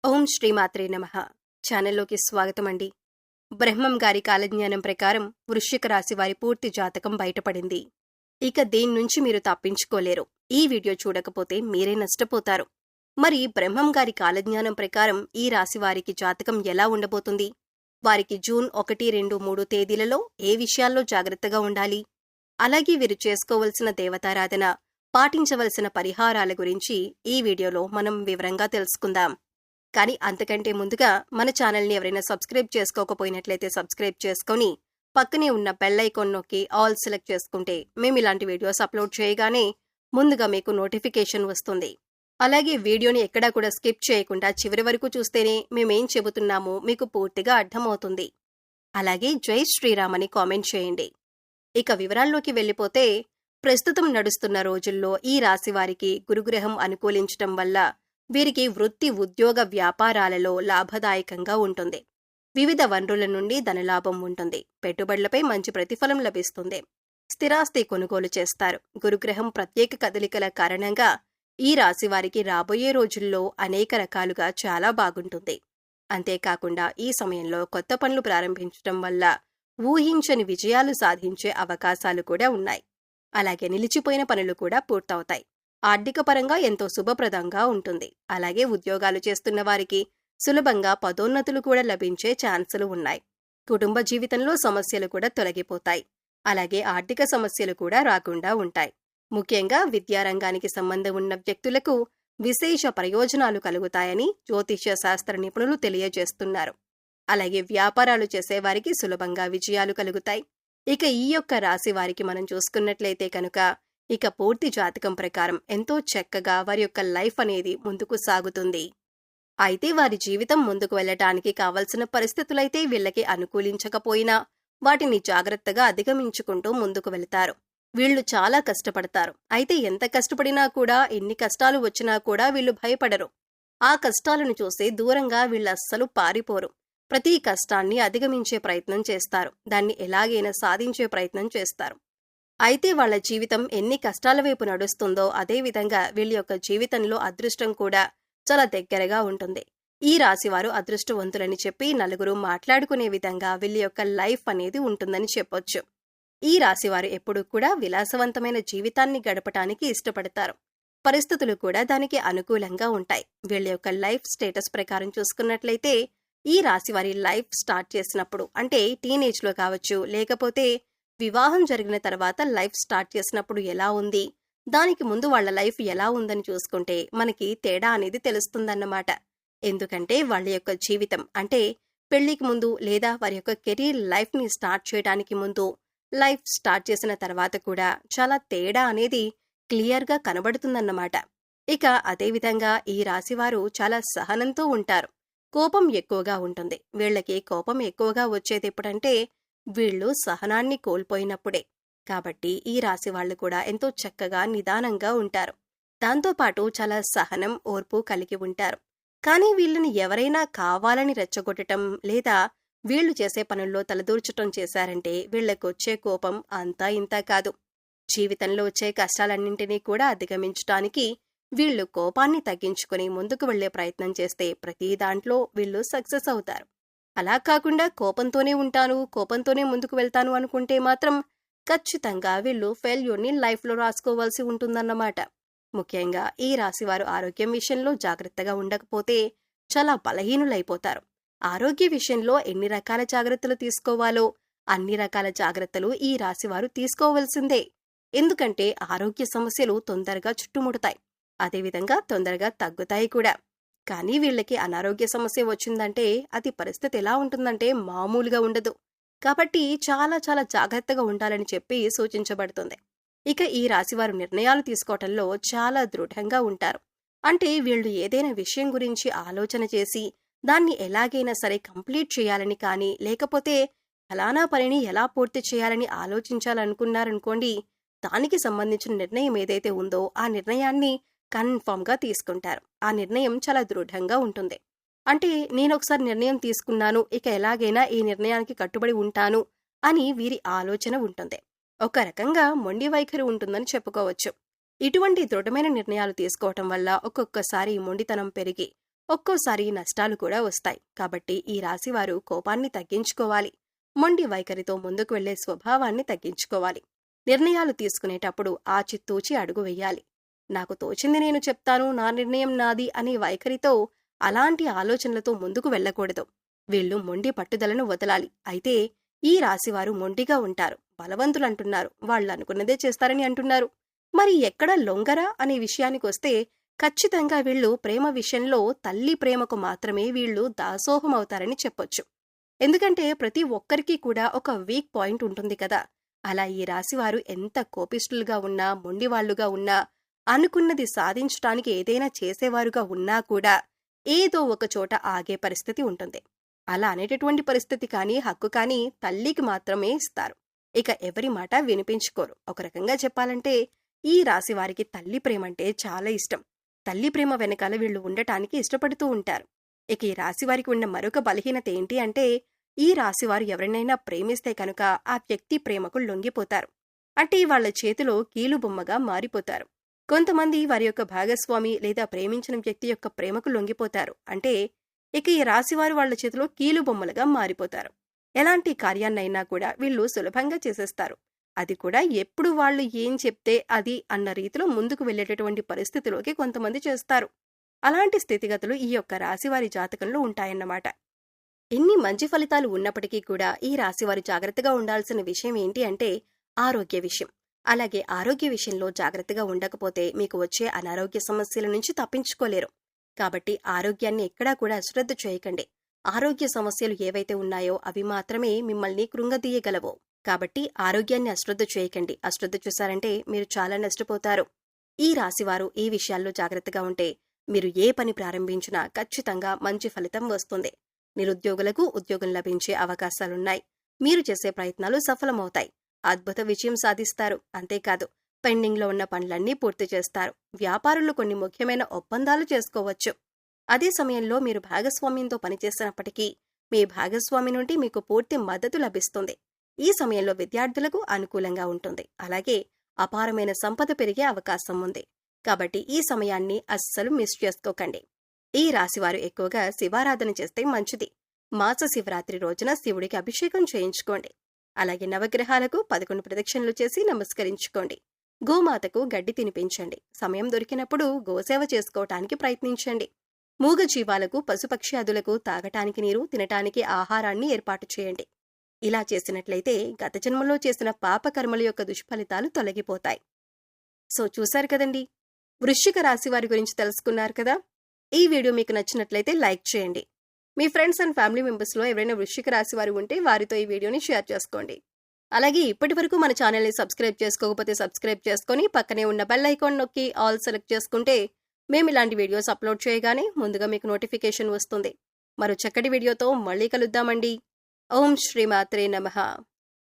ఓం శ్రీమాత్రే నమః. ఛానల్లోకి స్వాగతం అండి. బ్రహ్మం గారి కాలజ్ఞానం ప్రకారం వృశ్చిక రాశి వారి పూర్తి జాతకం బయటపడింది. ఇక దేని నుంచి మీరు తప్పించుకోలేరు. ఈ వీడియో చూడకపోతే మీరే నష్టపోతారు. మరి బ్రహ్మం గారి కాలజ్ఞానం ప్రకారం ఈ రాశి వారికి జాతకం ఎలా ఉండబోతుంది? వారికి జూన్ 1, 2, 3 తేదీలలో ఏ విషయాల్లో జాగ్రత్తగా ఉండాలి? అలాగే వీరు చేసుకోవలసిన దేవతారాధన, పాటించవలసిన పరిహారాల గురించి ఈ వీడియోలో మనం వివరంగా తెలుసుకుందాం. కానీ అంతకంటే ముందుగా మన ఛానల్ని ఎవరైనా సబ్స్క్రైబ్ చేసుకోకపోయినట్లయితే సబ్స్క్రైబ్ చేసుకొని పక్కనే ఉన్న బెల్ ఐకాన్ నొక్కి ఆల్ సెలెక్ట్ చేసుకుంటే మేము ఇలాంటి వీడియోస్ అప్లోడ్ చేయగానే ముందుగా మీకు నోటిఫికేషన్ వస్తుంది. అలాగే వీడియోని ఎక్కడా కూడా స్కిప్ చేయకుండా చివరి వరకు చూస్తేనే మేమేం చెబుతున్నామో మీకు పూర్తిగా అర్థమవుతుంది. అలాగే జై శ్రీరామ్ అని కామెంట్ చేయండి. ఇక వివరాల్లోకి వెళ్ళిపోతే, ప్రస్తుతం నడుస్తున్న రోజుల్లో ఈ రాశి వారికి గురుగ్రహం అనుకూలించటం వల్ల వీరికి వృత్తి, ఉద్యోగ, వ్యాపారాలలో లాభదాయకంగా ఉంటుంది. వివిధ వనరుల నుండి ధనలాభం ఉంటుంది. పెట్టుబడులపై మంచి ప్రతిఫలం లభిస్తుంది. స్థిరాస్తి కొనుగోలు చేస్తారు. గురుగ్రహం ప్రత్యేక కదలికల కారణంగా ఈ రాశి వారికి రాబోయే రోజుల్లో అనేక రకాలుగా చాలా బాగుంటుంది. అంతేకాకుండా ఈ సమయంలో కొత్త పనులు ప్రారంభించడం వల్ల ఊహించని విజయాలు సాధించే అవకాశాలు కూడా ఉన్నాయి. అలాగే నిలిచిపోయిన పనులు కూడా పూర్తవుతాయి. ఆర్థిక పరంగా ఎంతో శుభప్రదంగా ఉంటుంది. అలాగే ఉద్యోగాలు చేస్తున్న వారికి సులభంగా పదోన్నతులు కూడా లభించే ఛాన్సులు ఉన్నాయి. కుటుంబ జీవితంలో సమస్యలు కూడా తొలగిపోతాయి. అలాగే ఆర్థిక సమస్యలు కూడా రాకుండా ఉంటాయి. ముఖ్యంగా విద్యారంగానికి సంబంధం ఉన్న వ్యక్తులకు విశేష ప్రయోజనాలు కలుగుతాయని జ్యోతిష్య శాస్త్ర నిపుణులు తెలియజేస్తున్నారు. అలాగే వ్యాపారాలు చేసేవారికి సులభంగా విజయాలు కలుగుతాయి. ఇక ఈ యొక్క రాశి వారికి మనం చూసుకున్నట్లయితే కనుక ఇక పూర్తి జాతకం ప్రకారం ఎంతో చక్కగా వారి యొక్క లైఫ్ అనేది ముందుకు సాగుతుంది. అయితే వారి జీవితం ముందుకు వెళ్లటానికి కావలసిన పరిస్థితులైతే వీళ్ళకి అనుకూలించకపోయినా వాటిని జాగ్రత్తగా అధిగమించుకుంటూ ముందుకు వెళతారు. వీళ్లు చాలా కష్టపడతారు. అయితే ఎంత కష్టపడినా కూడా, ఎన్ని కష్టాలు వచ్చినా కూడా వీళ్ళు భయపడరు. ఆ కష్టాలను చూసి దూరంగా వీళ్ళస్సలు పారిపోరు. ప్రతి కష్టాన్ని అధిగమించే ప్రయత్నం చేస్తారు. దాన్ని ఎలాగైనా సాధించే ప్రయత్నం చేస్తారు. అయితే వాళ్ల జీవితం ఎన్ని కష్టాల వైపు నడుస్తుందో అదేవిధంగా వీళ్ళ యొక్క జీవితంలో అదృష్టం కూడా చాలా దగ్గరగా ఉంటుంది. ఈ రాశివారు అదృష్టవంతులని చెప్పి నలుగురు మాట్లాడుకునే విధంగా వీళ్ళ యొక్క లైఫ్ అనేది ఉంటుందని చెప్పొచ్చు. ఈ రాశివారు ఎప్పుడూ కూడా విలాసవంతమైన జీవితాన్ని గడపటానికి ఇష్టపడతారు. పరిస్థితులు కూడా దానికి అనుకూలంగా ఉంటాయి. వీళ్ళ యొక్క లైఫ్ స్టేటస్ ప్రకారం చూసుకున్నట్లయితే ఈ రాశివారి లైఫ్ స్టార్ట్ చేసినప్పుడు, అంటే టీనేజ్లో కావచ్చు, లేకపోతే వివాహం జరిగిన తర్వాత లైఫ్ స్టార్ట్ చేసినప్పుడు ఎలా ఉంది, దానికి ముందు వాళ్ల లైఫ్ ఎలా ఉందని చూసుకుంటే మనకి తేడా అనేది తెలుస్తుందన్నమాట. ఎందుకంటే వాళ్ళ యొక్క జీవితం, అంటే పెళ్లికి ముందు లేదా వారి యొక్క కెరీర్ లైఫ్ ని స్టార్ట్ చేయడానికి ముందు, లైఫ్ స్టార్ట్ చేసిన తర్వాత కూడా చాలా తేడా అనేది క్లియర్ గా కనబడుతుందన్నమాట. ఇక అదేవిధంగా ఈ రాశివారు చాలా సహనంతో ఉంటారు. కోపం ఎక్కువగా ఉంటుంది. వీళ్ళకి కోపం ఎక్కువగా వచ్చేది ఎప్పుడంటే వీళ్ళు సహనాన్ని కోల్పోయినప్పుడే. కాబట్టి ఈ రాశి వాళ్ళు కూడా ఎంతో చక్కగా నిదానంగా ఉంటారు. దాంతోపాటు చాలా సహనం, ఓర్పు కలిగి ఉంటారు. కానీ వీళ్ళని ఎవరైనా కావాలని రెచ్చగొట్టడం లేదా వీళ్లు చేసే పనుల్లో తలదూర్చటం చేశారంటే వీళ్లకొచ్చే కోపం అంతా ఇంతా కాదు. జీవితంలో వచ్చే కష్టాలన్నింటినీ కూడా అధిగమించటానికి వీళ్లు కోపాన్ని తగ్గించుకుని ముందుకు వెళ్లే ప్రయత్నం చేస్తే ప్రతి దాంట్లో వీళ్లు సక్సెస్ అవుతారు. అలా కాకుండా కోపంతోనే ఉంటాను, కోపంతోనే ముందుకు వెళ్తాను అనుకుంటే మాత్రం ఖచ్చితంగా వీళ్ళు ఫెయిల్యూర్ని లైఫ్లో రాసుకోవాల్సి ఉంటుందన్నమాట. ముఖ్యంగా ఈ రాశివారు ఆరోగ్యం విషయంలో జాగ్రత్తగా ఉండకపోతే చాలా బలహీనులైపోతారు. ఆరోగ్య విషయంలో ఎన్ని రకాల జాగ్రత్తలు తీసుకోవాలో అన్ని రకాల జాగ్రత్తలు ఈ రాశివారు తీసుకోవాల్సిందే. ఎందుకంటే ఆరోగ్య సమస్యలు తొందరగా చుట్టుముడతాయి. అదేవిధంగా తొందరగా తగ్గుతాయి కూడా. కానీ వీళ్ళకి అనారోగ్య సమస్య వచ్చిందంటే అది పరిస్థితి ఎలా ఉంటుందంటే మామూలుగా ఉండదు. కాబట్టి చాలా చాలా జాగ్రత్తగా ఉండాలని చెప్పి సూచించబడుతుంది. ఇక ఈ రాశివారు నిర్ణయాలు తీసుకోవటంలో చాలా దృఢంగా ఉంటారు. అంటే వీళ్ళు ఏదైనా విషయం గురించి ఆలోచన చేసి దాన్ని ఎలాగైనా సరే కంప్లీట్ చేయాలని కానీ, లేకపోతే ఫలానా పనిని ఎలా పూర్తి చేయాలని ఆలోచించాలనుకున్నారనుకోండి, దానికి సంబంధించిన నిర్ణయం ఏదైతే ఉందో ఆ నిర్ణయాన్ని కన్ఫర్మ్ గా తీసుకుంటారు. ఆ నిర్ణయం చాలా దృఢంగా ఉంటుంది. అంటే నేనొకసారి నిర్ణయం తీసుకున్నాను, ఇక ఎలాగైనా ఈ నిర్ణయానికి కట్టుబడి ఉంటాను అని వీరి ఆలోచన ఉంటుంది. ఒక రకంగా మొండి వైఖరి ఉంటుందని చెప్పుకోవచ్చు. ఇటువంటి దృఢమైన నిర్ణయాలు తీసుకోవటం వల్ల ఒక్కొక్కసారి మొండితనం పెరిగి ఒక్కోసారి నష్టాలు కూడా వస్తాయి. కాబట్టి ఈ రాశివారు కోపాన్ని తగ్గించుకోవాలి. మొండి వైఖరితో ముందుకు వెళ్లే స్వభావాన్ని తగ్గించుకోవాలి. నిర్ణయాలు తీసుకునేటప్పుడు ఆచితూచి అడుగు వెయ్యాలి. నాకు తోచింది నేను చెప్తాను, నా నిర్ణయం నాది అనే వైఖరితో, అలాంటి ఆలోచనలతో ముందుకు వెళ్లకూడదు. వీళ్లు మొండి పట్టుదలను వదలాలి. అయితే ఈ రాశివారు మొండిగా ఉంటారు. బలవంతులంటున్నారు, వాళ్ళనుకున్నదే చేస్తారని అంటున్నారు. మరి ఎక్కడ లొంగరా అనే విషయానికొస్తే ఖచ్చితంగా వీళ్ళు ప్రేమ విషయంలో తల్లి ప్రేమకు మాత్రమే వీళ్ళు దాసోహమవుతారని చెప్పొచ్చు. ఎందుకంటే ప్రతి ఒక్కరికి కూడా ఒక వీక్ పాయింట్ ఉంటుంది కదా. అలా ఈ రాశివారు ఎంత కోపిష్ఠులుగా ఉన్నా, మొండివాళ్లుగా ఉన్నా, అనుకున్నది సాధించటానికి ఏదైనా చేసేవారుగా ఉన్నా కూడా ఏదో ఒక చోట ఆగే పరిస్థితి ఉంటుంది. అలా అనేటటువంటి పరిస్థితి కానీ, హక్కు కానీ తల్లికి మాత్రమే ఇస్తారు. ఇక ఎవరి మాట వినిపించుకోరు. ఒక రకంగా చెప్పాలంటే ఈ రాశివారికి తల్లి ప్రేమంటే చాలా ఇష్టం. తల్లి ప్రేమ వెనకాల వీళ్లు ఉండటానికి ఇష్టపడుతూ ఉంటారు. ఇక ఈ రాశివారికి ఉన్న మరొక బలహీనత ఏంటి అంటే, ఈ రాశివారు ఎవరినైనా ప్రేమిస్తే కనుక ఆ వ్యక్తి ప్రేమకు లొంగిపోతారు. అంటే వాళ్ల చేతిలో కీలుబొమ్మగా మారిపోతారు. కొంతమంది వారి యొక్క భాగస్వామి లేదా ప్రేమించిన వ్యక్తి యొక్క ప్రేమకు లొంగిపోతారు. అంటే ఇక ఈ రాశివారు వాళ్ల చేతిలో కీలుబొమ్మలుగా మారిపోతారు. ఎలాంటి కార్యాన్నైనా కూడా వీళ్ళు సులభంగా చేసేస్తారు. అది కూడా ఎప్పుడు వాళ్ళు ఏం చెప్తే అది అన్న రీతిలో ముందుకు వెళ్లేటటువంటి పరిస్థితిలోకి కొంతమంది చేస్తారు. అలాంటి స్థితిగతులు ఈ యొక్క రాశివారి జాతకంలో ఉంటాయన్నమాట. ఎన్ని మంచి ఫలితాలు ఉన్నప్పటికీ కూడా ఈ రాశివారు జాగ్రత్తగా ఉండాల్సిన విషయం ఏంటి అంటే ఆరోగ్య విషయం. అలాగే ఆరోగ్య విషయంలో జాగ్రత్తగా ఉండకపోతే మీకు వచ్చే అనారోగ్య సమస్యల నుంచి తప్పించుకోలేరు. కాబట్టి ఆరోగ్యాన్ని ఎక్కడా కూడా అశ్రద్ధ చేయకండి. ఆరోగ్య సమస్యలు ఏవైతే ఉన్నాయో అవి మాత్రమే మిమ్మల్ని కృంగదీయగలవు. కాబట్టి ఆరోగ్యాన్ని అశ్రద్ధ చేయకండి. అశ్రద్ధ చూశారంటే మీరు చాలా నష్టపోతారు. ఈ రాశివారు ఈ విషయాల్లో జాగ్రత్తగా ఉంటే మీరు ఏ పని ప్రారంభించినా ఖచ్చితంగా మంచి ఫలితం వస్తుంది. నిరుద్యోగులకు ఉద్యోగం లభించే అవకాశాలున్నాయి. మీరు చేసే ప్రయత్నాలు సఫలమవుతాయి. అద్భుత విజయం సాధిస్తారు. అంతేకాదు పెండింగ్లో ఉన్న పనులన్నీ పూర్తి చేస్తారు. వ్యాపారులు కొన్ని ముఖ్యమైన ఒప్పందాలు చేసుకోవచ్చు. అదే సమయంలో మీరు భాగస్వామ్యంతో పనిచేసినప్పటికీ మీ భాగస్వామి నుండి మీకు పూర్తి మద్దతు లభిస్తుంది. ఈ సమయంలో విద్యార్థులకు అనుకూలంగా ఉంటుంది. అలాగే అపారమైన సంపద పెరిగే అవకాశం ఉంది. కాబట్టి ఈ సమయాన్ని అస్సలు మిస్ చేసుకోకండి. ఈ రాశివారు ఎక్కువగా శివారాధన చేస్తే మంచిది. మాస శివరాత్రి రోజున శివుడికి అభిషేకం చేయించుకోండి. అలాగే నవగ్రహాలకు 11 ప్రదక్షిణలు చేసి నమస్కరించుకోండి. గోమాతకు గడ్డి తినిపించండి. సమయం దొరికినప్పుడు గోసేవ చేసుకోవటానికి ప్రయత్నించండి. మూగ జీవాలకు, పశుపక్ష్యాదులకు తాగటానికి నీరు, తినటానికి ఆహారాన్ని ఏర్పాటు చేయండి. ఇలా చేసినట్లయితే గత జన్మలో చేసిన పాపకర్మల యొక్క దుష్ఫలితాలు తొలగిపోతాయి. సో చూశారు కదండి, వృశ్చిక రాశి వారి గురించి తెలుసుకున్నారు కదా. ఈ వీడియో మీకు నచ్చినట్లయితే లైక్ చేయండి. మీ ఫ్రెండ్స్ అండ్ ఫ్యామిలీ మెంబర్స్లో ఎవరైనా వృశ్చిక రాశి వారు ఉంటే వారితో ఈ వీడియోని షేర్ చేసుకోండి. అలాగే ఇప్పటి వరకు మన ఛానల్ని సబ్స్క్రైబ్ చేసుకోకపోతే సబ్స్క్రైబ్ చేసుకొని పక్కనే ఉన్న బెల్ ఐకాన్ నొక్కి ఆల్ సెలెక్ట్ చేసుకుంటే మేము ఇలాంటి వీడియోస్ అప్లోడ్ చేయగానే ముందుగా మీకు నోటిఫికేషన్ వస్తుంది. మరో చక్కటి వీడియోతో మళ్ళీ కలుద్దామండి. ఓం శ్రీమాత్రే నమః.